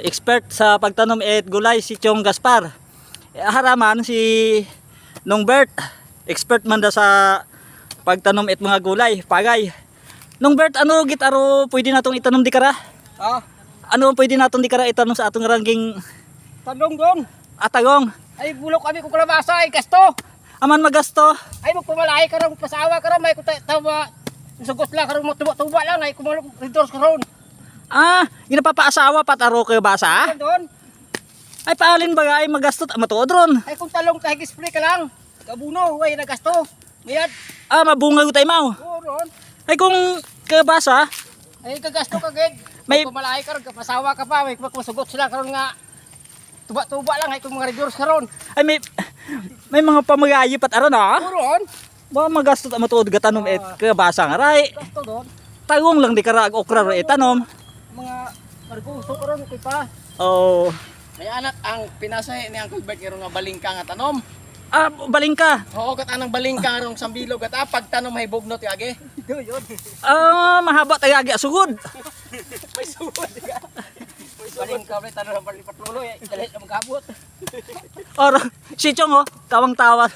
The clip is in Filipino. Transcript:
expert sa pagtanom at gulay si Chong Gaspar. Haraman si Nongbert, expert man da sa pagtanom at mga gulay, pagay. Nongbert, ano gitaro pwede natong itanom di kara? Ano pwede natong di kara itanom sa atong ranking Tandong doon. atagong? Ay bulok kami kung kalabasa ay gasto. Aman magasto. Ay magpamalay ka ron, pasawa ka ron, may tawa. Sugos lang ka ron, tuba lang ay kumalok redors ka ron. Ginapapaasawa pataro kayo basa? Doon. Ay paalin ba ay magastot matuod ron? Ay kung talong kahit spray ka lang. Kabuno, ay nagasto. Mayad. Mabunga ko tayo mau. Oo ron. Ay kung kayo basa, Ay kagasto ka gid. May- May pamalay ka ron, pasawa ka pa, may masugot sila ka ron nga. Tuba lang ay kung mga redors ka ron. ay may mga pamagayi pat aron Oo ron. Ba magastot matuod gatanom et kayo basa nga ray. Gasto doon. Tagong lang di kara okra ro itanom. Mga karguso ka ron, kay pa. Oh. May anak ang pinasay ni Uncle Bert nga balingka nga tanom. Baling ka. Oo, kat anang balingka rong sambilog at pagtanom may bugnot age. Yun. Mahaba tayo agi sugod. May sugod ka. Baling ka rin, tanong ng palipat luloy, dalit na magkabot. Or si Chong kawang tawa.